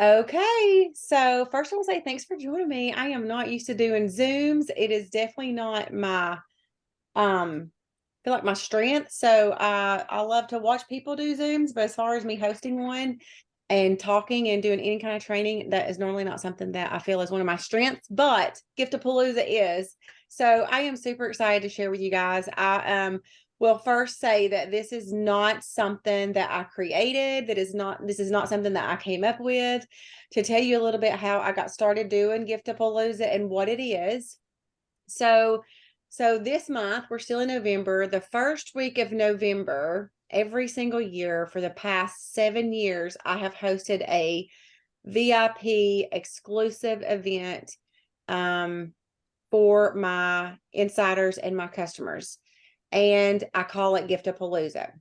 Okay, so first I want to say thanks for joining me. I am not used to doing Zooms. It is definitely not my feel like my strength. So I love to watch people do Zooms, but as far as me hosting one and talking and doing any kind of training, that is normally not something that I feel is one of my strengths, but Giftapalooza is. So I am super excited to share with you guys. I will first say that this is not something that I created. This is not something that I came up with. To tell you a little bit how I got started doing Giftapalooza and what it is. So this month, we're still in November. The first week of November, every single year for the past 7 years, I have hosted a VIP exclusive event for my insiders and my customers. And I call it Giftapalooza.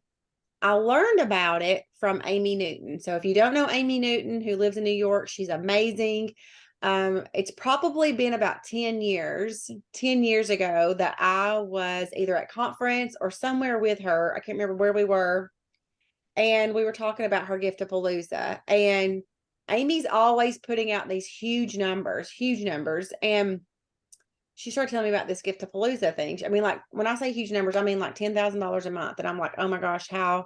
I learned about it from Amy Newton. So if you don't know Amy Newton, who lives in New York, she's amazing. It's probably been about 10 years ago that I was either at conference or somewhere with her. I can't remember where we were. And we were talking about her Giftapalooza. And Amy's always putting out these huge numbers. And she started telling me about this Giftapalooza thing. I mean, like when I say huge numbers, I mean like $10,000 a month. And I'm like, oh my gosh, how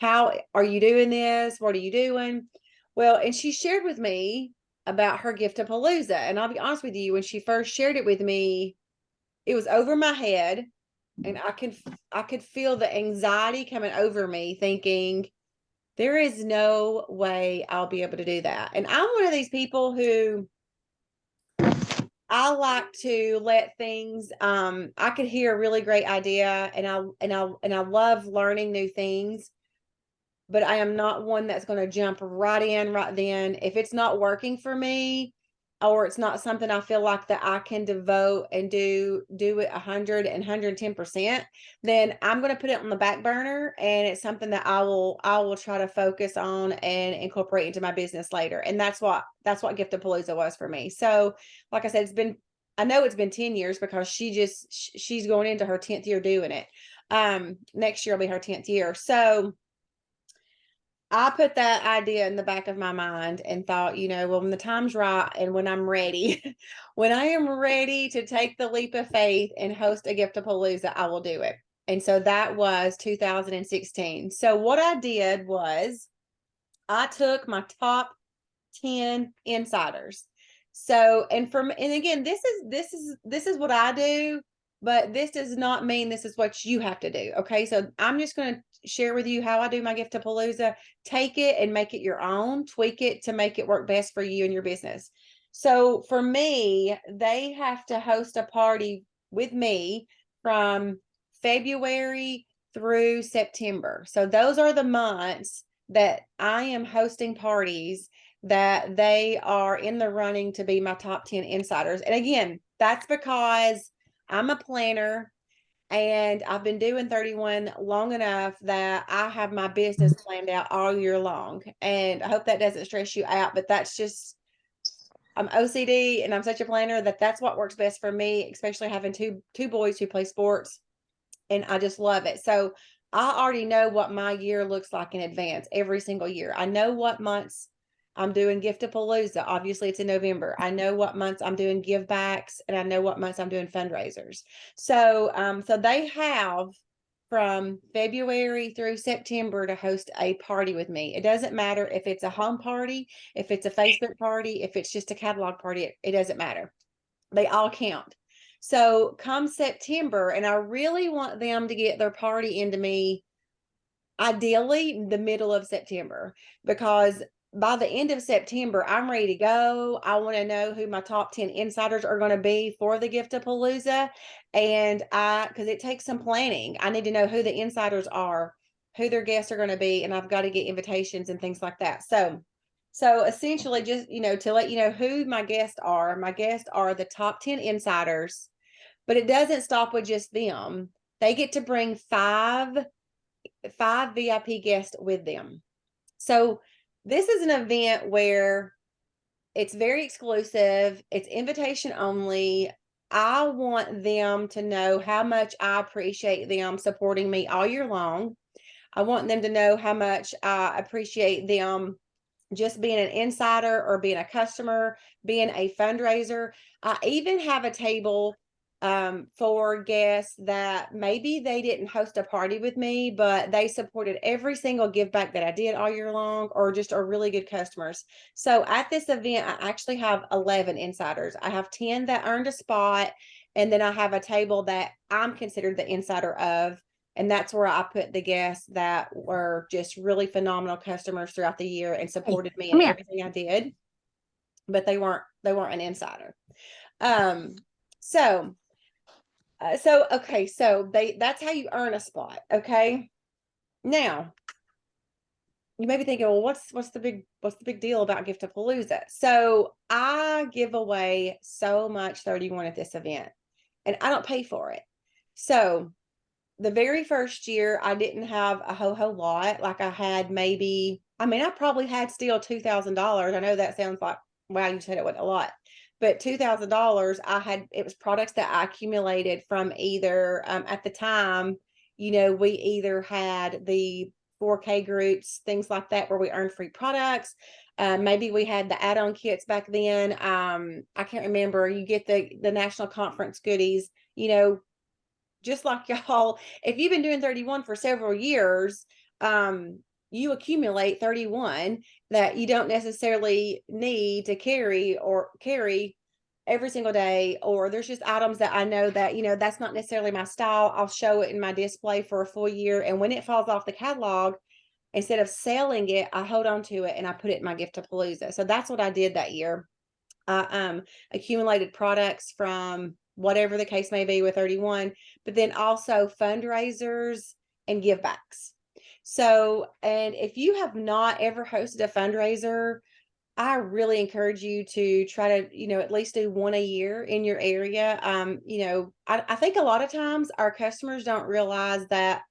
are you doing this? What are you doing? Well, and she shared with me about her Giftapalooza. And I'll be honest with you, when she first shared it with me, it was over my head. And I could feel the anxiety coming over me, thinking, there is no way I'll be able to do that. And I'm one of these people who I like to let things I could hear a really great idea and I love learning new things, but I am not one that's going to jump right in right then. If it's not working for me, or it's not something I feel like that I can devote and do it 100 and 110%, then I'm going to put it on the back burner, and it's something that I will try to focus on and incorporate into my business later. And that's what Giftapalooza was for me. So, like I said, I know it's been 10 years because she's going into her 10th year doing it. Next year will be her 10th year. So I put that idea in the back of my mind and thought, well, when the time's right and when I'm ready, when I am ready to take the leap of faith and host a Giftapalooza, I will do it. And so that was 2016. So what I did was I took my top 10 insiders. So, and again, this is what I do, but this does not mean this is what you have to do. Okay. So I'm just going to share with you how I do my Giftapalooza. Take it and make it your own, tweak it to make it work best for you and your business. So for me, they have to host a party with me from February through September. So those are the months that I am hosting parties that they are in the running to be my top 10 insiders. And again, that's because I'm a planner and I've been doing 31 long enough that I have my business planned out all year long. And I hope that doesn't stress you out, but that's just, I'm OCD and I'm such a planner that that's what works best for me, especially having two boys who play sports, and I just love it. So I already know what my year looks like in advance every single year. I know what months I'm doing Giftapalooza. Obviously, it's in November. I know what months I'm doing give backs, and I know what months I'm doing fundraisers. So they have from February through September to host a party with me. It doesn't matter if it's a home party, if it's a Facebook party, if it's just a catalog party, it doesn't matter. They all count. So come September, and I really want them to get their party into me, ideally the middle of September, because by the end of September, I'm ready to go. I want to know who my top 10 insiders are going to be for the Giftapalooza. And because it takes some planning, I need to know who the insiders are, who their guests are going to be, and I've got to get invitations and things like that. So essentially, just, to let you know who my guests are the top 10 insiders, but it doesn't stop with just them. They get to bring five VIP guests with them. So this is an event where it's very exclusive. It's invitation only. I want them to know how much I appreciate them supporting me all year long. I want them to know how much I appreciate them just being an insider or being a customer, being a fundraiser. I even have a table for guests that maybe they didn't host a party with me, but they supported every single give back that I did all year long, or just are really good customers. So at this event, I actually have 11 insiders. I have 10 that earned a spot, and then I have a table that I'm considered the insider of. And that's where I put the guests that were just really phenomenal customers throughout the year and supported me in everything I did, but they weren't an insider. So okay, so that's how you earn a spot. Okay. Now you may be thinking, well, what's the big deal about Giftapalooza? So I give away so much 31 at this event, and I don't pay for it. So the very first year, I didn't have a whole lot. Like I had maybe, I mean, I probably had still $2,000. I know that sounds like, wow, you said it wasn't a lot, but $2,000 it was products that I accumulated from either, at the time, we either had the 4K groups, things like that, where we earned free products. Maybe we had the add-on kits back then. I can't remember. You get the national conference goodies, just like y'all, if you've been doing 31 for several years, you accumulate 31 that you don't necessarily need to carry every single day. Or there's just items that I know that, that's not necessarily my style. I'll show it in my display for a full year. And when it falls off the catalog, instead of selling it, I hold on to it and I put it in my Giftapalooza. So that's what I did that year. I accumulated products from whatever the case may be with 31, but then also fundraisers and give backs. So, and if you have not ever hosted a fundraiser, I really encourage you to try to, at least do one a year in your area. I think a lot of times our customers don't realize that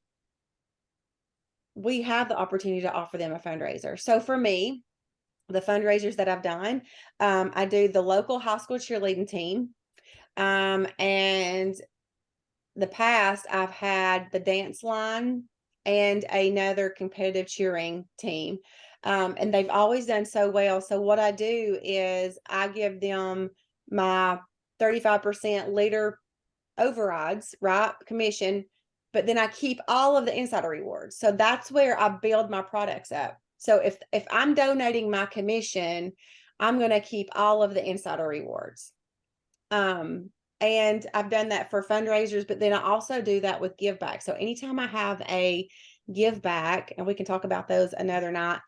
we have the opportunity to offer them a fundraiser. So for me, the fundraisers that I've done, I do the local high school cheerleading team. And the past, I've had the dance line and another competitive cheering team. And they've always done so well. So what I do is I give them my 35% leader overrides, right? Commission, but then I keep all of the insider rewards. So that's where I build my products up. So if I'm donating my commission, I'm going to keep all of the insider rewards. And I've done that for fundraisers, but then I also do that with give back. So anytime I have a give back, and we can talk about those another night,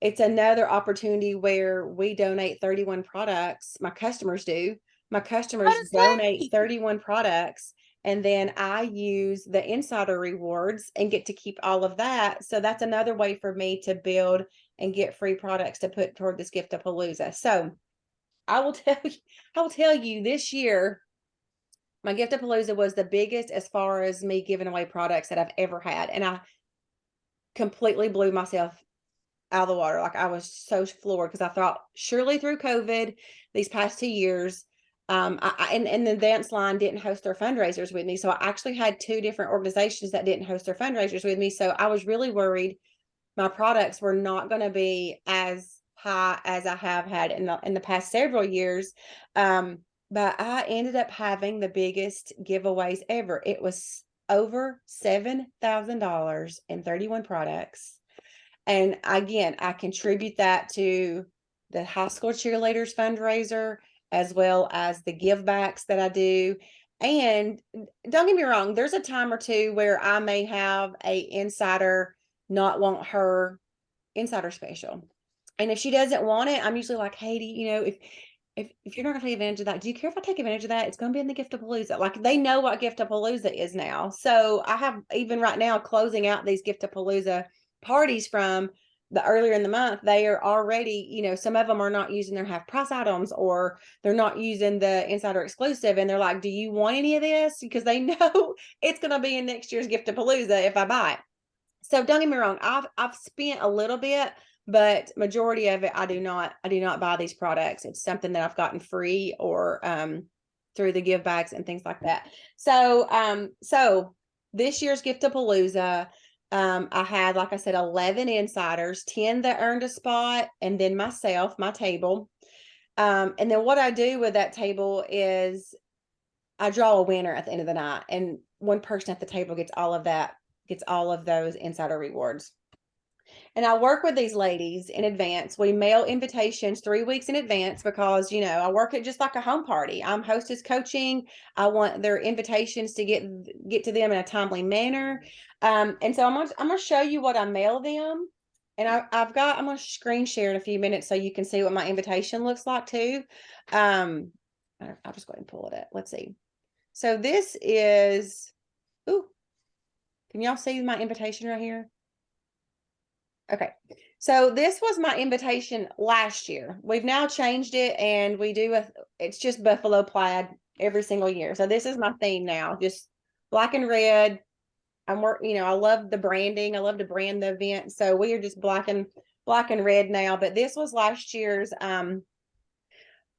it's another opportunity where we donate 31 products. My customers do. My customers donate 31 products, and then I use the insider rewards and get to keep all of that. So that's another way for me to build and get free products to put toward this Giftapalooza. So I will tell you this year, my Giftapalooza was the biggest as far as me giving away products that I've ever had. And I completely blew myself out of the water. Like I was so floored because I thought surely through COVID, these past 2 years, and the dance line didn't host their fundraisers with me. So I actually had 2 different organizations that didn't host their fundraisers with me. So I was really worried my products were not going to be as high as I have had in the past several years. But I ended up having the biggest giveaways ever. It was over $7,000 in 31 products. And again, I contribute that to the high school cheerleaders fundraiser, as well as the give backs that I do. And don't get me wrong, there's a time or two where I may have a insider not want her insider special. And if she doesn't want it, I'm usually like, hey, if you're not gonna take advantage of that, do you care if I take advantage of that? It's gonna be in the Giftapalooza. Like they know what Giftapalooza is now. So I have, even right now, closing out these Giftapalooza parties from the earlier in the month, they are already, some of them are not using their half price items, or they're not using the insider exclusive, and they're like, do you want any of this? Because they know it's gonna be in next year's Giftapalooza if I buy it. So don't get me wrong, I've spent a little bit, but majority of it I do not buy these products. It's something that I've gotten free, or through the give backs and things like that. So so this year's Giftapalooza, I had, like I said, 11 insiders, 10 that earned a spot, and then myself, my table. And then what I do with that table is I draw a winner at the end of the night, and one person at the table gets all of that, gets all of those insider rewards. And I work with these ladies in advance. We mail invitations 3 weeks in advance because, I work it just like a home party. I'm hostess coaching. I want their invitations to get to them in a timely manner. And so I'm gonna show you what I mail them. And I'm gonna screen share in a few minutes so you can see what my invitation looks like too. I'll just go ahead and pull it up. Let's see. So this is, ooh, can y'all see my invitation right here? Okay. So this was my invitation last year. We've now changed it and it's just buffalo plaid every single year. So this is my theme now, just black and red. I love the branding. I love to brand the event. So we are just black and red now, but this was last year's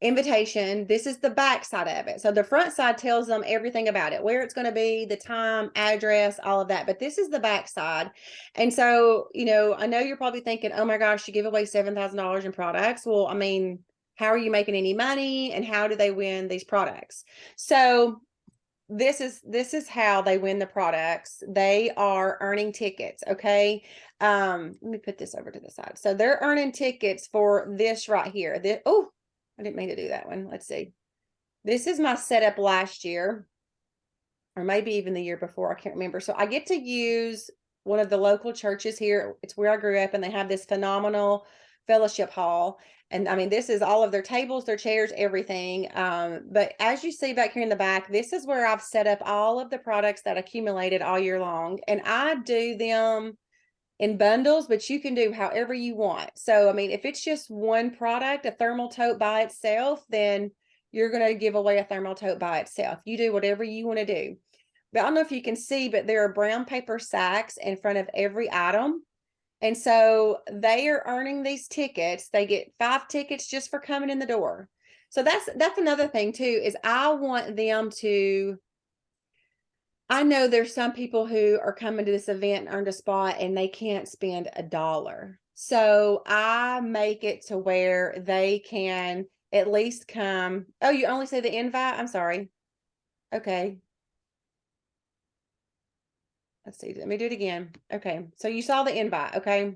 invitation. This is the back side of it. So the front side tells them everything about it, where it's going to be, the time, address, all of that. But this is the back side. And so, I know you're probably thinking, oh my gosh, you give away $7,000 in products. Well, I mean, how are you making any money and how do they win these products? So this is how they win the products. They are earning tickets. Okay. Let me put this over to the side. So they're earning tickets for this right here. I didn't mean to do that one. Let's see. This is my setup last year, or maybe even the year before. I can't remember. So I get to use one of the local churches here. It's where I grew up, and they have this phenomenal fellowship hall. And I mean, this is all of their tables, their chairs, everything. But as you see back here in the back, this is where I've set up all of the products that accumulated all year long. And I do them in bundles, but you can do however you want. So, I mean, if it's just one product, a thermal tote by itself, then you're going to give away a thermal tote by itself. You do whatever you want to do. But I don't know if you can see, but there are brown paper sacks in front of every item. And so they are earning these tickets. They get 5 tickets just for coming in the door. So that's another thing too, is I want them to, I know there's some people who are coming to this event and earned a spot and they can't spend $1. So I make it to where they can at least come. Oh, you only say the invite? I'm sorry. Okay. Let's see. Let me do it again. Okay. So you saw the invite. Okay.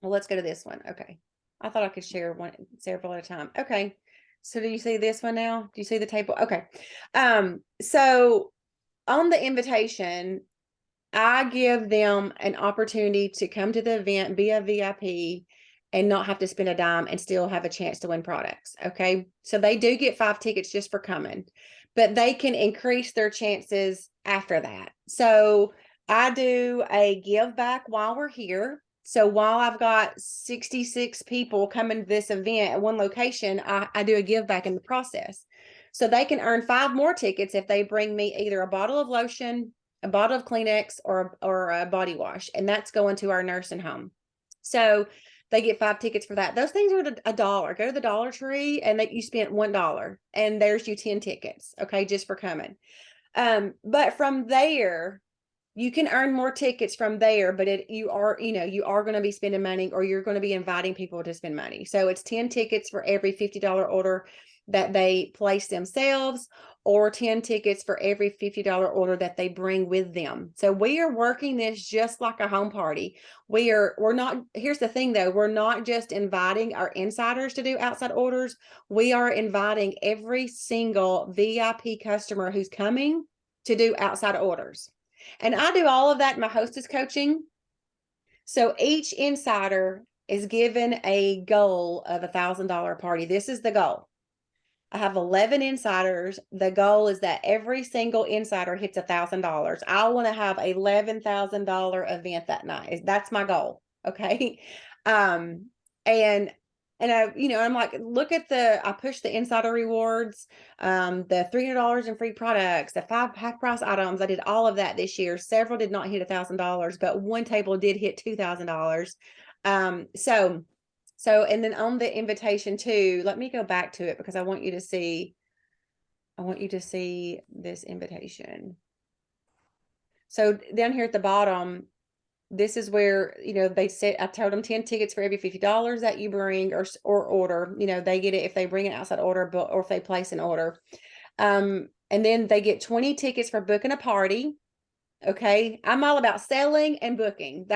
Well, let's go to this one. Okay. I thought I could share several at a time. Okay. So do you see this one now? Do you see the table? Okay. So on the invitation, I give them an opportunity to come to the event, be a VIP, and not have to spend a dime and still have a chance to win products. Okay. So they do get 5 tickets just for coming, but they can increase their chances after that. So I do a give back while we're here. So while I've got 66 people coming to this event at one location, I do a give back in the process. So they can earn 5 more tickets if they bring me either a bottle of lotion, a bottle of Kleenex, or a body wash, and that's going to our nursing home. So they get 5 tickets for that. Those things are $1. Go to the Dollar Tree and you spent $1, and there's you 10 tickets. Okay, just for coming. But from there, you can earn more tickets from there, but you are going to be spending money, or you're going to be inviting people to spend money. So it's 10 tickets for every $50 order that they place themselves, or 10 tickets for every $50 order that they bring with them. So we are working this just like a home party. We're not, here's the thing though, we're not just inviting our insiders to do outside orders. We are inviting every single VIP customer who's coming to do outside orders. And I do all of that in my hostess coaching. So each insider is given a goal of $1,000 party. This is the goal. I have 11 insiders. The goal is that every single insider hits $1,000. I want to have a $11,000 event that night. That's my goal. Okay. And I'm like, look at I push the insider rewards, the $300 in free products, the 5 half price items. I did all of that this year. Several did not hit $1,000, but one table did hit $2,000. So, and then on the invitation too, let me go back to it because I want you to see this invitation. So down here at the bottom, this is where, they said, I told them 10 tickets for every $50 that you bring or order, they get it if they bring an outside order, or if they place an order. And then they get 20 tickets for booking a party. Okay. I'm all about selling and booking.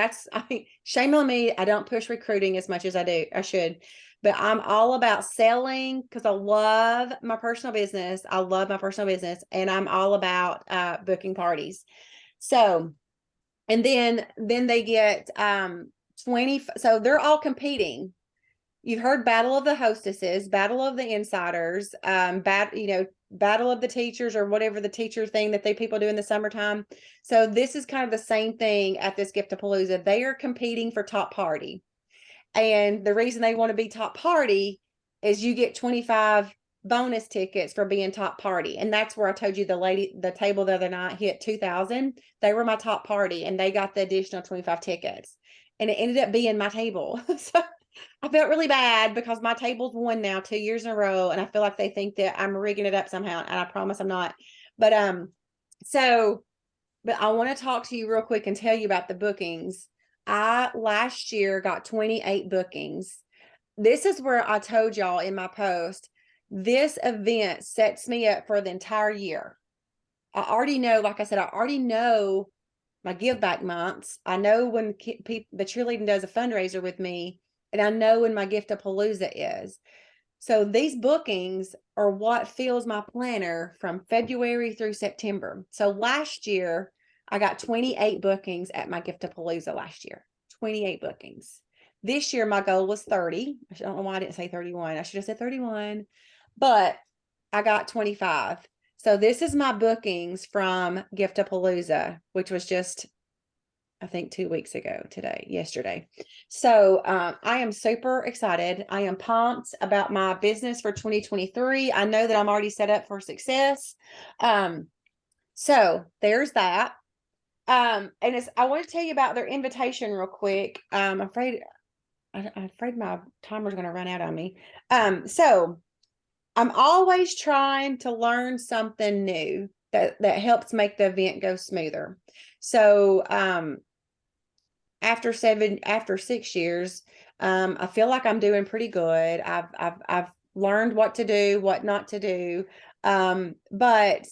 Shame on me. I don't push recruiting as much as I should, but I'm all about selling because I love my personal business. And I'm all about booking parties. So, and then they get 20. So they're all competing. You've heard Battle of the Hostesses, Battle of the Insiders, Battle of the Teachers, or whatever the teacher thing that people do in the summertime. So this is kind of the same thing at this Giftapalooza. They are competing for top party. And the reason they want to be top party is you get 25 bonus tickets for being top party. And that's where I told you the table the other night hit 2,000. They were my top party and they got the additional 25 tickets. And it ended up being my table. So I felt really bad because my table's won now 2 years in a row. And I feel like they think that I'm rigging it up somehow. And I promise I'm not. But but I want to talk to you real quick and tell you about the bookings. I last year got 28 bookings. This is where I told y'all in my post, this event sets me up for the entire year. I already know, like I said, I already know my give back months. I know when the cheerleading does a fundraiser with me, and I know when my Giftapalooza is. So these bookings are what fills my planner from February through September. So last year, I got 28 bookings at my Giftapalooza last year. 28 bookings. This year, my goal was 30. I don't know why I didn't say 31. I should have said 31, but I got 25. So this is my bookings from Giftapalooza, which was just, I think, 2 weeks ago yesterday. So I am super excited. I am pumped about my business for 2023. I know that I'm already set up for success. So there's that. And I want to tell you about their invitation real quick. I'm afraid my timer's going to run out on me. So I'm always trying to learn something new that helps make the event go smoother. So, after 6 years, I feel like I'm doing pretty good. I've learned what to do, what not to do. But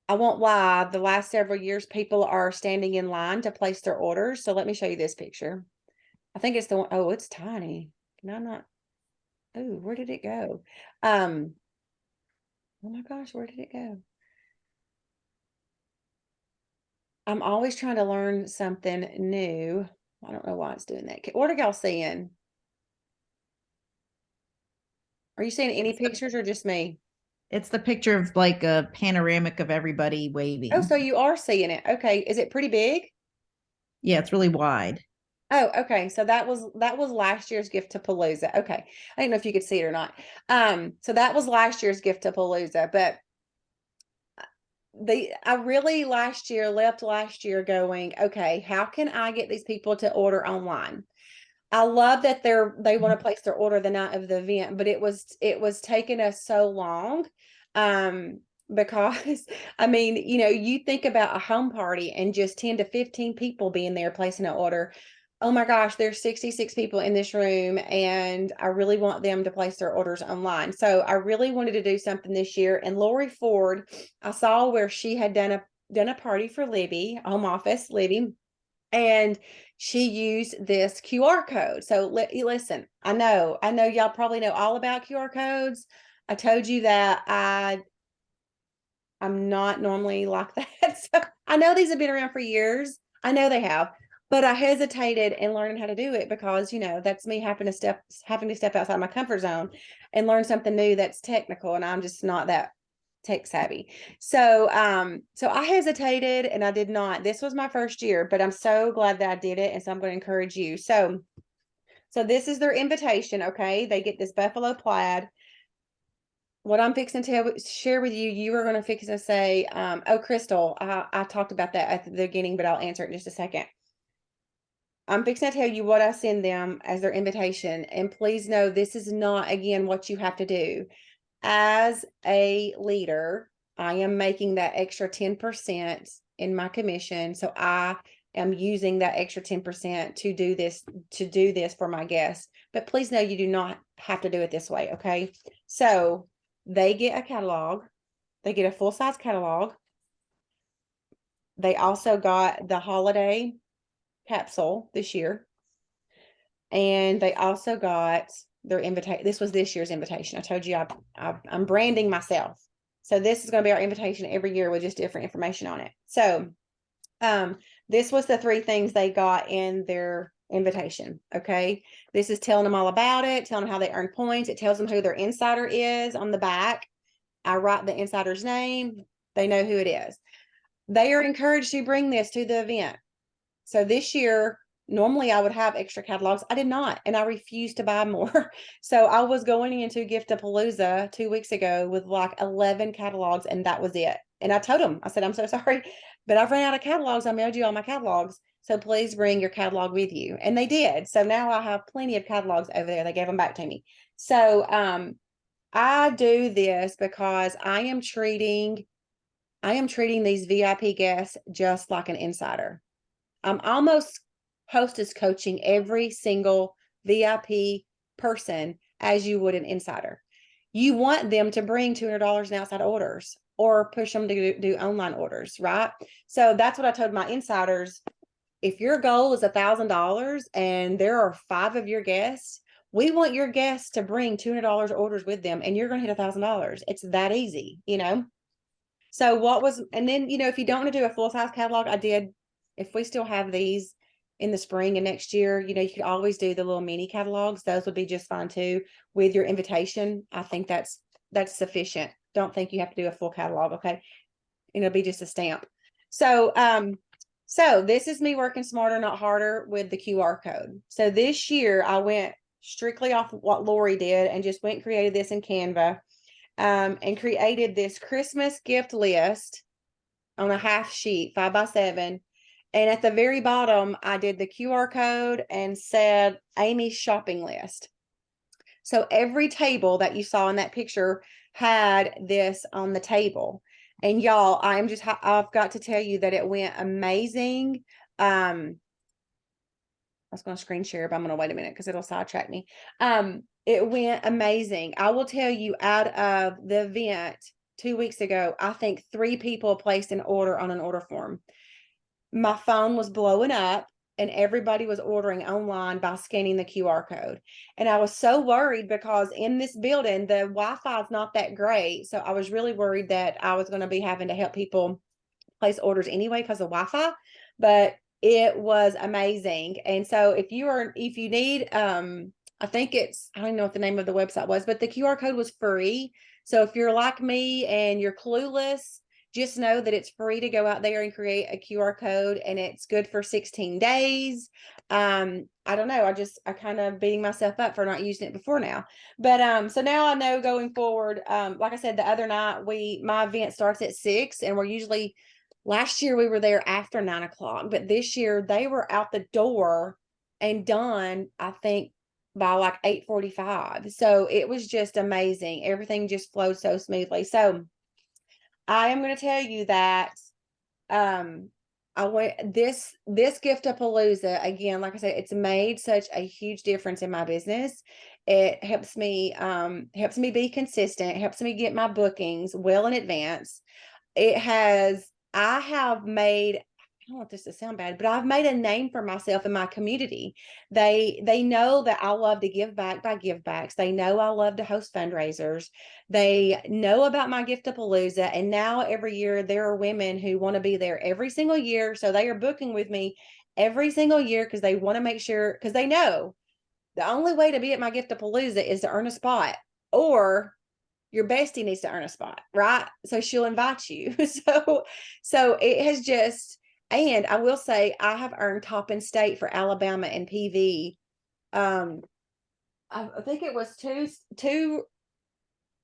I won't lie, the last several years, people are standing in line to place their orders. So let me show you this picture. I think it's the one. Oh, it's tiny. No, not. Oh, where did it go? Oh my gosh, where did it go? I'm always trying to learn something new. I don't know why it's doing that. What are y'all seeing? Are you seeing any pictures or just me? It's the picture of like a panoramic of everybody Oh, waving. so you are seeing it. Okay. Is it pretty big? Yeah, it's really wide. Oh, okay. So that was last year's Giftapalooza. Okay. I didn't know if you could see it or not. So that was last year's Giftapalooza, but I really left last year going, okay, how can I get these people to order online? I love that they want to place their order the night of the event, but it was taking us so long. Because I mean, you think about a home party and just 10 to 15 people being there placing an order. Oh my gosh, there's 66 people in this room, and I really want them to place their orders online. So I really wanted to do something this year. And Lori Ford, I saw where she had done a party for Libby, home office, Libby, and she used this QR code. So listen, I know y'all probably know all about QR codes. I told you that I'm not normally like that. So I know these have been around for years. I know they have, but I hesitated in learning how to do it because, that's me having to step outside my comfort zone and learn something new that's technical. And I'm just not that tech savvy. So I hesitated and I did not. This was my first year, but I'm so glad that I did it. And so I'm going to encourage you. So this is their invitation. Okay. They get this buffalo plaid. What I'm fixing to share with you, you are going to fix and say, oh, Crystal, I talked about that at the beginning, but I'll answer it in just a second. I'm fixing to tell you what I send them as their invitation. And please know this is not, again, what you have to do. As a leader, I am making that extra 10% in my commission. So I am using that extra 10% to do this for my guests. But please know you do not have to do it this way. Okay. So they get a catalog. They get a full-size catalog. They also got the holiday capsule this year. And they also got their invitation. This was this year's invitation. I told you I'm branding myself. So this is going to be our invitation every year with just different information on it. So this was the 3 things they got in their invitation. Okay. This is telling them all about it, telling them how they earn points. It tells them who their insider is on the back. I write the insider's name. They know who it is. They are encouraged to bring this to the event. So this year, normally I would have extra catalogs. I did not, and I refused to buy more. So I was going into Giftapalooza 2 weeks ago with like 11 catalogs, and that was it. And I told them, I said, I'm so sorry, but I've run out of catalogs. I mailed you all my catalogs. So please bring your catalog with you. And they did. So now I have plenty of catalogs over there. They gave them back to me. So I do this because I am treating these VIP guests just like an insider. I'm almost hostess coaching every single VIP person as you would an insider. You want them to bring $200 in outside orders or push them to do online orders, right? So that's what I told my insiders. If your goal is $1,000 and there are 5 of your guests, we want your guests to bring $200 orders with them, and you're going to hit $1,000. It's that easy, So and then, if you don't want to do a full-size catalog, if we still have these in the spring and next year, you could always do the little mini catalogs. Those would be just fine too with your invitation. I think that's sufficient. Don't think you have to do a full catalog. Okay. And it'll be just a stamp. So, so this is me working smarter, not harder with the QR code. So this year I went strictly off what Lori did and just went and created this in Canva. And created this Christmas gift list on a half sheet, 5x7. And at the very bottom, I did the QR code and said Amy's shopping list. So every table that you saw in that picture had this on the table. And y'all, I've got to tell you that it went amazing. I was going to screen share, but I'm going to wait a minute because it'll sidetrack me. It went amazing. I will tell you, out of the event 2 weeks ago, I think 3 people placed an order on an order form. My phone was blowing up and everybody was ordering online by scanning the QR code. And I was so worried because in this building, the Wi-Fi is not that great. So I was really worried that I was going to be having to help people place orders anyway because of Wi-Fi. But it was amazing. And so if you need, I don't know what the name of the website was, but the QR code was free. So if you're like me and you're clueless, just know that it's free to go out there and create a QR code, and it's good for 16 days. I don't know. I kind of beating myself up for not using it before now. But so now I know going forward, like I said, the other night my event starts at 6, and last year we were there after 9 o'clock, but this year they were out the door and done, I think, by like 8:45. So it was just amazing. Everything just flowed so smoothly. So I am going to tell you that I went this Giftapalooza again, like I said, it's made such a huge difference in my business. It helps me be consistent, it helps me get my bookings well in advance. I have made, I don't want this to sound bad, but I've made a name for myself in my community. They know that I love to give back by give backs. They know I love to host fundraisers. They know about my Giftapalooza. And now every year there are women who want to be there every single year. So they are booking with me every single year because they want to make sure, because they know the only way to be at my Giftapalooza is to earn a spot, or your bestie needs to earn a spot, right? So she'll invite you. So it has just, and I will say I have earned top in state for Alabama and PV. I think it was two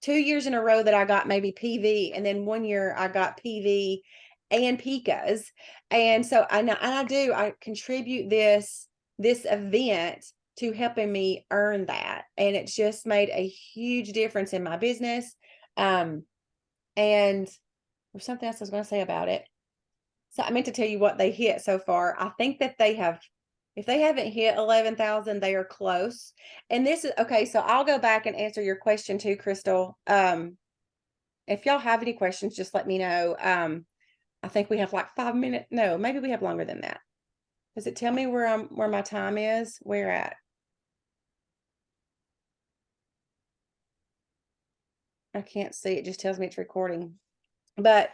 years in a row that I got maybe PV, and then 1 year I got PV and Picas. And so I contribute this event to helping me earn that. And it's just made a huge difference in my business. And there's something else I was going to say about it. So I meant to tell you what they hit so far. I think that they have, if they haven't hit 11,000, they are close. And this is okay. So I'll go back and answer your question too, Crystal. If y'all have any questions, just let me know. I think we have like 5 minutes. No, maybe we have longer than that. Does it tell me where my time is? Where at? I can't see. It just tells me it's recording. But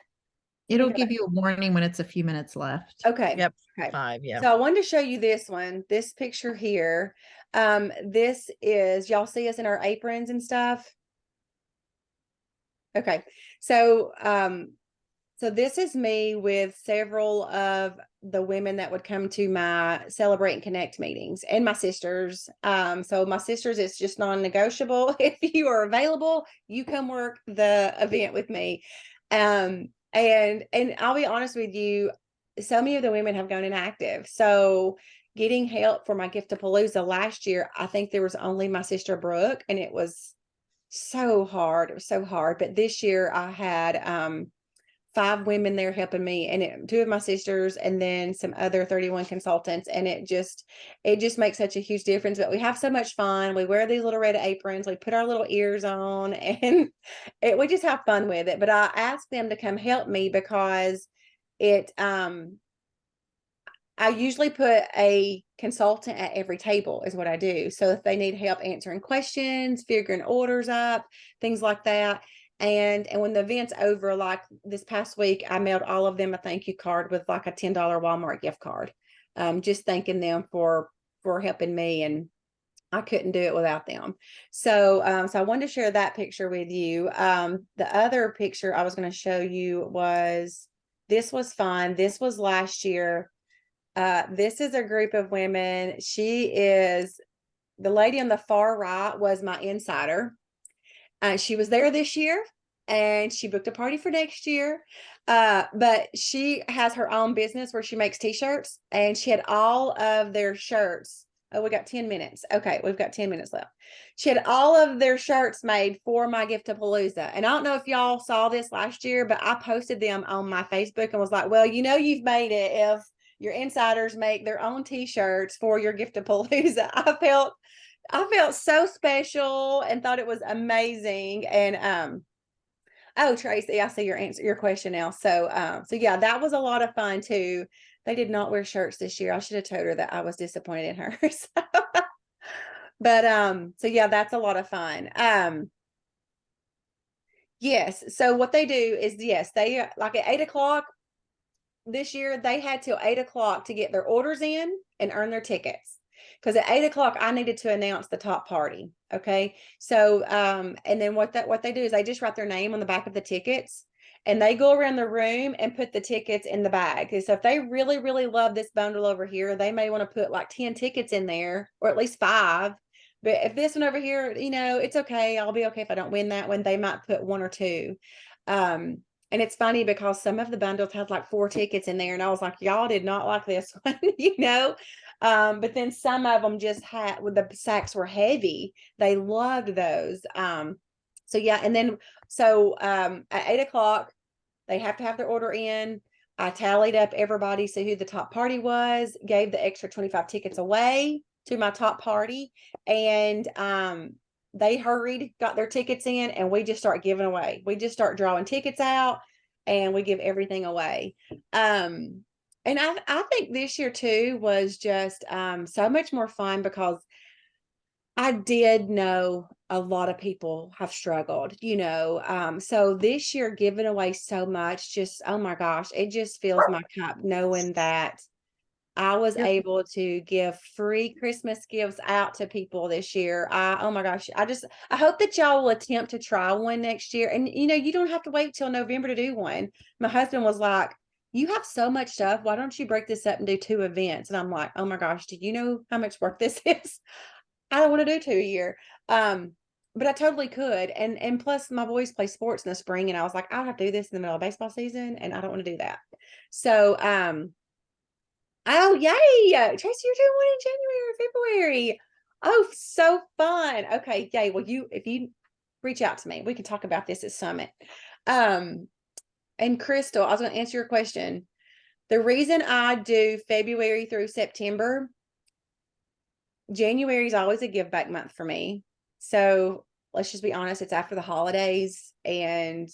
It'll give you a warning when it's a few minutes left. okay. Yep. Okay. 5, yeah. So I wanted to show you this one, this picture here. This is, y'all see us in our aprons and stuff. Okay. So, so this is me with several of the women that would come to my Celebrate and Connect meetings, and my sisters. So my sisters, it's just non-negotiable. If you are available, you come work the event with me. And I'll be honest with you, so many of the women have gone inactive. So getting help for my Giftapalooza last year, I think there was only my sister Brooke, and it was so hard. It was so hard. But this year I had 5 women there helping me, and 2 of my sisters, and then some other 31 consultants. And it just makes such a huge difference. But we have so much fun. We wear these little red aprons, we put our little ears on, and we just have fun with it. But I asked them to come help me because it I usually put a consultant at every table is what I do. So if they need help answering questions, figuring orders up, things like that. And when the event's over, like this past week, I mailed all of them a thank you card with like a $10 Walmart gift card. Just thanking them for helping me, and I couldn't do it without them. So so I wanted to share that picture with you. The other picture I was going to show you was, this was fun. This was last year. This is a group of women. She is, the lady on the far right was my insider. She was there this year, and she booked a party for next year. But she has her own business where she makes t-shirts, and she had all of their shirts. Oh, we got 10 minutes. Okay, we've got 10 minutes left. She had all of their shirts made for my Giftapalooza. And I don't know if y'all saw this last year, but I posted them on my Facebook and was like, well, you know, you've made it if your insiders make their own t-shirts for your Giftapalooza. I felt so special and thought it was amazing. And oh, Tracy, I see your question now. So so yeah, that was a lot of fun too. They did not wear shirts this year. I should have told her that I was disappointed in her. But so yeah, that's a lot of fun. Yes, so what they do is, yes, they like at 8 o'clock this year, they had till 8 o'clock to get their orders in and earn their tickets. Because at 8 o'clock, I needed to announce the top party. Okay. So and then what they do is they just write their name on the back of the tickets, and they go around the room and put the tickets in the bag. So if they really, really love this bundle over here, they may want to put like 10 tickets in there, or at least 5. But if this one over here, you know, it's okay. I'll be okay if I don't win that one. They might put 1 or 2. And it's funny because some of the bundles had like 4 tickets in there, and I was like, y'all did not like this one, you know. But then some of them just had, with the sacks were heavy. They loved those. So yeah, and then so at 8 o'clock, they have to have their order in. I tallied up everybody, see who the top party was, gave the extra 25 tickets away to my top party, and they hurried, got their tickets in, and we just start giving away. We just start drawing tickets out, and we give everything away. And I think this year too was just so much more fun because I did know a lot of people have struggled, you know. So this year giving away so much, just, oh my gosh, it just fills my cup knowing that I was Yep. able to give free Christmas gifts out to people this year. Oh my gosh, I hope that y'all will attempt to try one next year. And you know, you don't have to wait till November to do one. My husband was like, you have so much stuff. Why don't you break this up and do 2 events? And I'm like, oh my gosh, do you know how much work this is? I don't want to do 2 a year. But I totally could. And plus my boys play sports in the spring, and I was like, I'll have to do this in the middle of baseball season, and I don't want to do that. So oh, yay. Tracy, you're doing one in January or February. Oh, so fun. Okay, yay. Well, if you reach out to me, we can talk about this at Summit. And Crystal, I was going to answer your question. The reason I do February through September, January is always a give back month for me. So let's just be honest, it's after the holidays and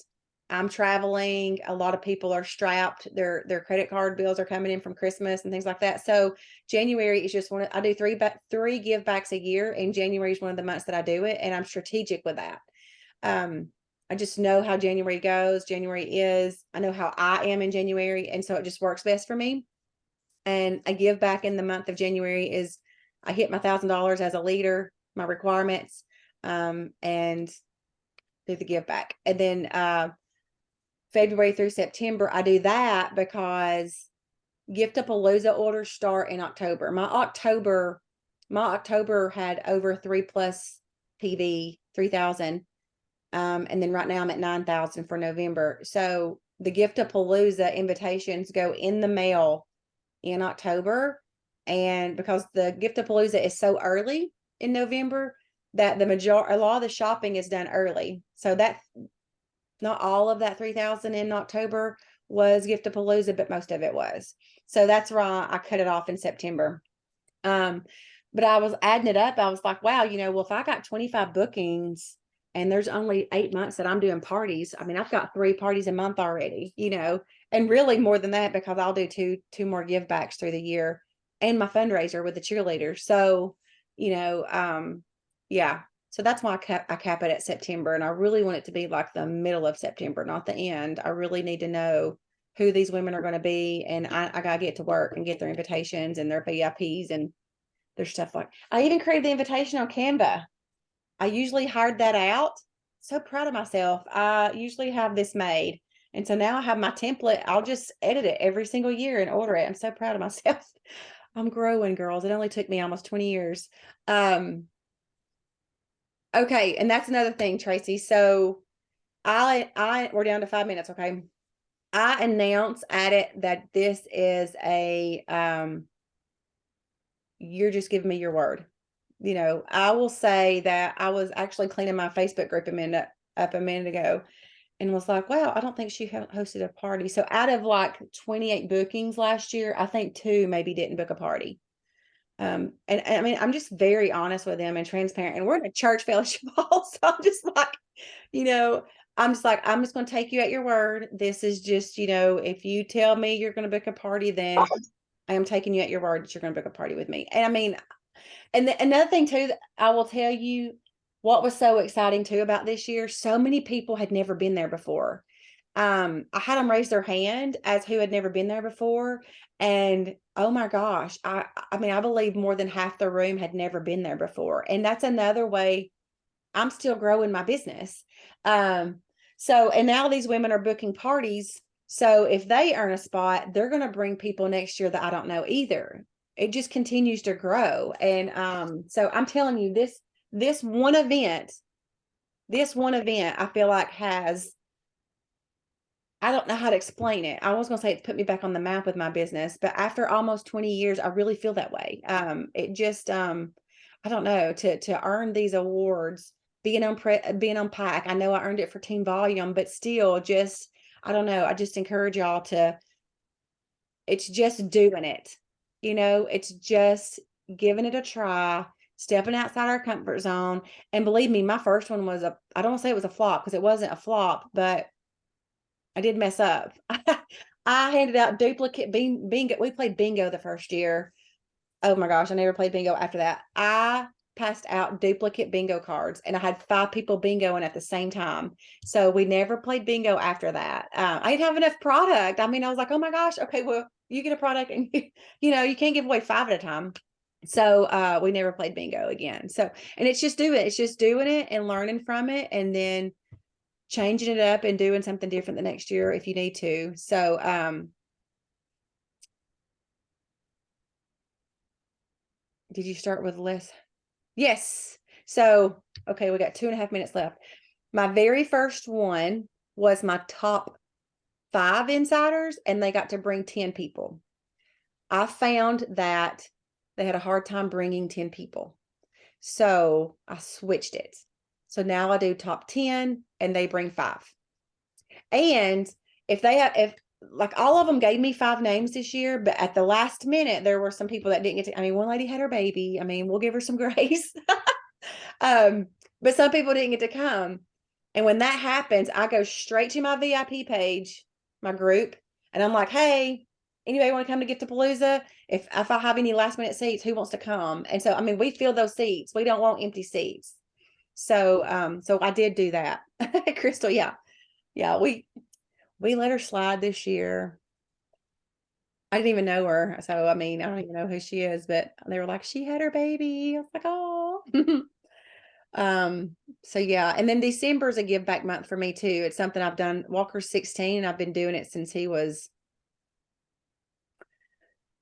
I'm traveling. A lot of people are strapped. Their credit card bills are coming in from Christmas and things like that. So January is just I do three give backs a year, and January is one of the months that I do it, and I'm strategic with that. I just know how January goes. I know how I am in January, and so it just works best for me. And I give back in the month of January is I hit my $1,000 as a leader, my requirements, and do the give back. And then February through September, I do that because Giftapalooza orders start in October. My October had over 3+ PV, 3,000. And then right now I'm at 9,000 for November. So the Giftapalooza invitations go in the mail in October. And because the Giftapalooza is so early in November, that a lot of the shopping is done early. So that not all of that 3,000 in October was Giftapalooza, but most of it was. So that's why I cut it off in September. But I was adding it up. I was like, wow, well, if I got 25 bookings and there's only 8 months that I'm doing parties, I mean, I've got 3 parties a month already, and really more than that, because I'll do two more give backs through the year and my fundraiser with the cheerleaders. So, yeah. So that's why I cap it at September. And I really want it to be like the middle of September, not the end. I really need to know who these women are going to be. And I got to get to work and get their invitations and their VIPs and their stuff. I even created the invitation on Canva. I usually hired that out. So proud of myself. I usually have this made. And so now I have my template. I'll just edit it every single year and order it. I'm so proud of myself. I'm growing, girls. It only took me almost 20 years. Okay, and that's another thing, Tracy. So we're down to 5 minutes, okay? I announce at it that this is you're just giving me your word. I will say that I was actually cleaning my Facebook group up a minute ago and was like, wow, I don't think she hosted a party. So out of like 28 bookings last year, I think 2 maybe didn't book a party. And I mean, I'm just very honest with them and transparent, and we're in a church fellowship hall. So I'm just like, I'm just going to take you at your word. This is just, if you tell me you're going to book a party, then I am taking you at your word that you're going to book a party with me. And I mean, another thing too, that I will tell you what was so exciting too about this year. So many people had never been there before. I had them raise their hand as who had never been there before. And oh my gosh, I mean, I believe more than half the room had never been there before. And that's another way I'm still growing my business. And now these women are booking parties. So if they earn a spot, they're going to bring people next year that I don't know either. It just continues to grow. And so I'm telling you, this one event, I feel like I don't know how to explain it. I was going to say it's put me back on the map with my business, but after almost 20 years, I really feel that way. It just, I don't know, to earn these awards, being on PAC. I know I earned it for Team Volume, but still just, I don't know. I just encourage y'all it's just doing it. It's just giving it a try, stepping outside our comfort zone. And believe me, my first one I don't want to say it was a flop because it wasn't a flop, but I did mess up. I handed out duplicate bingo. We played bingo the first year. Oh my gosh, I never played bingo after that. I passed out duplicate bingo cards and I had 5 people bingoing at the same time. So we never played bingo after that. I didn't have enough product. I mean, I was like, oh my gosh, okay, well, you get a product and you can't give away 5 at a time. So we never played bingo again. So, and it's just doing it and learning from it, and then changing it up and doing something different the next year if you need to. So, did you start with less? Yes. So, okay, we got 2.5 minutes left. My very first one was my top 5 insiders, and they got to bring 10 people. I found that they had a hard time bringing 10 people. So I switched it. So now I do top 10 and they bring 5. And if like all of them gave me 5 names this year, but at the last minute, there were some people that didn't get to. I mean, one lady had her baby. I mean, we'll give her some grace. But some people didn't get to come. And when that happens, I go straight to my VIP page, my group, and I'm like, hey, anybody want to come to Giftapalooza? If I have any last minute seats, who wants to come? And so I mean, we fill those seats. We don't want empty seats. So I did do that. Crystal, yeah. Yeah, we let her slide this year. I didn't even know her. So I mean, I don't even know who she is, but they were like, she had her baby. I was like, oh. So yeah, and then December is a give back month for me too. It's something I've done. Walker's 16 and I've been doing it since he was,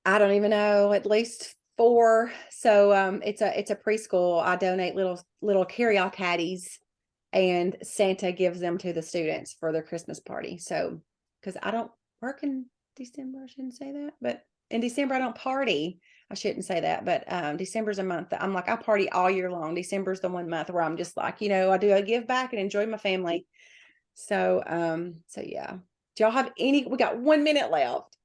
I don't even know, at least 4. So it's a preschool. I donate little carry-all caddies and Santa gives them to the students for their Christmas party. So because I don't work in December, I shouldn't say that, but in December I don't party. I shouldn't say that, but December's a month that I'm like, I party all year long. December's the one month where I'm just like, I do a give back and enjoy my family. So yeah. Do y'all have any? We got 1 minute left.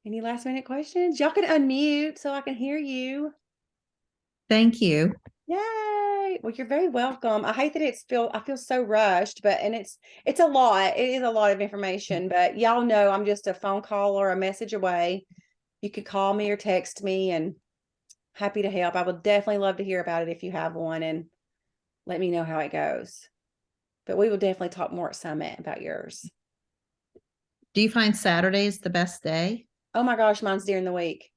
Any last minute questions? Y'all can unmute so I can hear you. Thank you. Yay. Well, you're very welcome. I hate that I feel so rushed, but and it's a lot. It is a lot of information, but y'all know I'm just a phone call or a message away. You could call me or text me and happy to help. I would definitely love to hear about it if you have one and let me know how it goes. But we will definitely talk more at Summit about yours. Do you find Saturdays the best day? Oh my gosh, mine's during the week.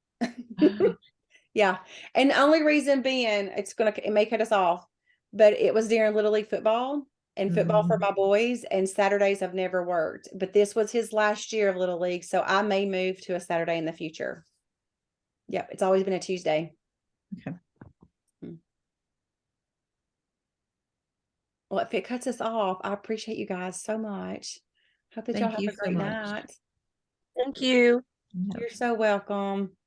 Yeah. And the only reason being it may cut us off, but it was during Little League football and football for my boys, and Saturdays I've never worked. But this was his last year of Little League, so I may move to a Saturday in the future. Yep, it's always been a Tuesday. Okay. Well, if it cuts us off, I appreciate you guys so much. Hope that y'all Thank have you a so great much. night. Thank you. Yeah. You're so welcome.